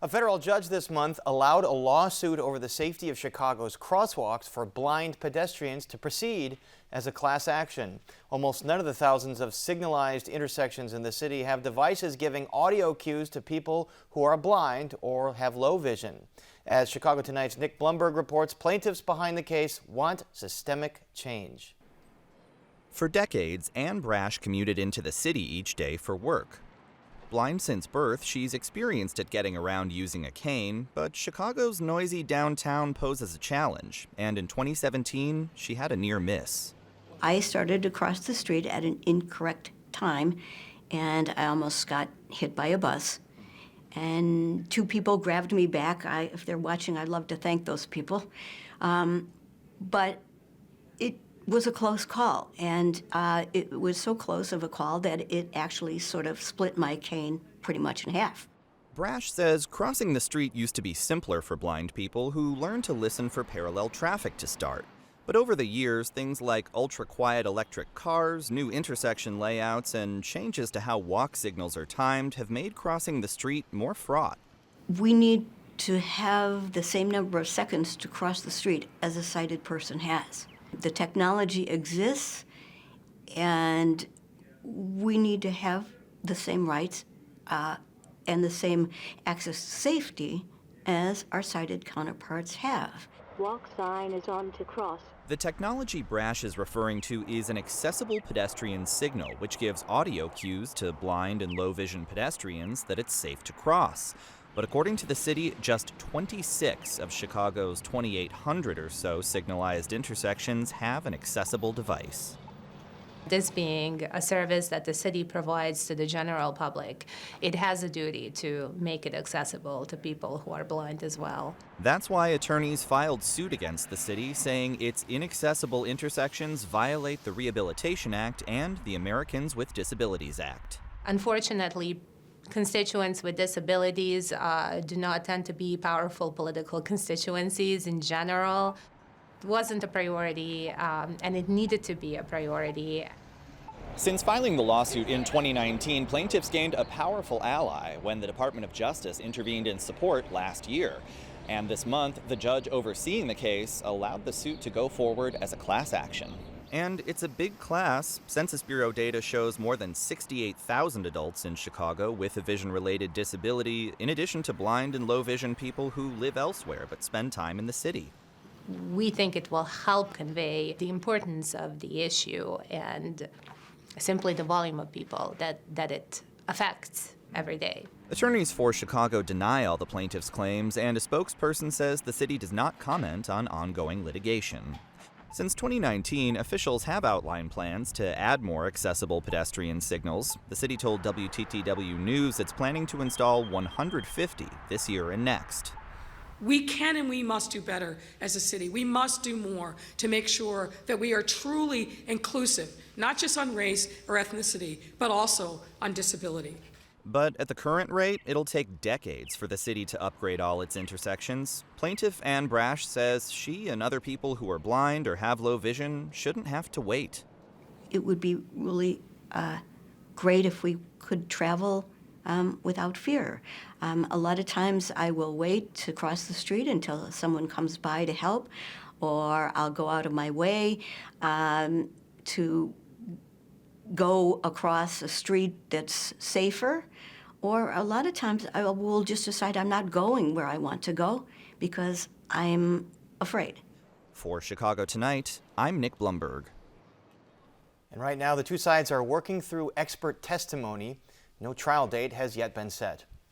A federal judge this month allowed a lawsuit over the safety of Chicago's crosswalks for blind pedestrians to proceed as a class action. Almost none of the thousands of signalized intersections in the city have devices giving audio cues to people who are blind or have low vision. As Chicago Tonight's Nick Blumberg reports, plaintiffs behind the case want systemic change. For decades, Ann Brash commuted into the city each day for work. Blind since birth, she's experienced at getting around using a cane, but Chicago's noisy downtown poses a challenge, and in 2017, she had a near miss. I started to cross the street at an incorrect time, and I almost got hit by a bus. And two people grabbed me back. If they're watching, I'd love to thank those people. But it was a close call, and it was so close of a call that it actually sort of split my cane pretty much in half. Brash says crossing the street used to be simpler for blind people who learned to listen for parallel traffic to start. But over the years, things like ultra-quiet electric cars, new intersection layouts, and changes to how walk signals are timed have made crossing the street more fraught. We need to have the same number of seconds to cross the street as a sighted person has. The technology exists, and we need to have the same rights and the same access to safety as our sighted counterparts have. Walk sign is on to cross. The technology Brash is referring to is an accessible pedestrian signal, which gives audio cues to blind and low-vision pedestrians that it's safe to cross. But according to the city, just 26 of Chicago's 2,800 or so signalized intersections have an accessible device. This being a service that the city provides to the general public, it has a duty to make it accessible to people who are blind as well. That's why attorneys filed suit against the city, saying its inaccessible intersections violate the Rehabilitation Act and the Americans with Disabilities Act. Unfortunately, constituents with disabilities do not tend to be powerful political constituencies in general. It wasn't a priority, and it needed to be a priority. Since filing the lawsuit in 2019, plaintiffs gained a powerful ally when the Department of Justice intervened in support last year. And this month, the judge overseeing the case allowed the suit to go forward as a class action. And it's a big class. Census Bureau data shows more than 68,000 adults in Chicago with a vision-related disability, in addition to blind and low-vision people who live elsewhere but spend time in the city. We think it will help convey the importance of the issue and simply the volume of people that it affects every day. Attorneys for Chicago deny all the plaintiffs' claims, and a spokesperson says the city does not comment on ongoing litigation. Since 2019, officials have outlined plans to add more accessible pedestrian signals. The city told WTTW News it's planning to install 150 this year and next. We can and we must do better as a city. We must do more to make sure that we are truly inclusive, not just on race or ethnicity, but also on disability. But at the current rate, it'll take decades for the city to upgrade all its intersections. Plaintiff Ann Brash says she and other people who are blind or have low vision shouldn't have to wait. It would be really great if we could travel without fear. A lot of times I will wait to cross the street until someone comes by to help, or I'll go out of my way to go across a street that's safer, or a lot of times I will just decide I'm not going where I want to go because I'm afraid. For Chicago Tonight, I'm Nick Blumberg. And right now, the two sides are working through expert testimony. No trial date has yet been set.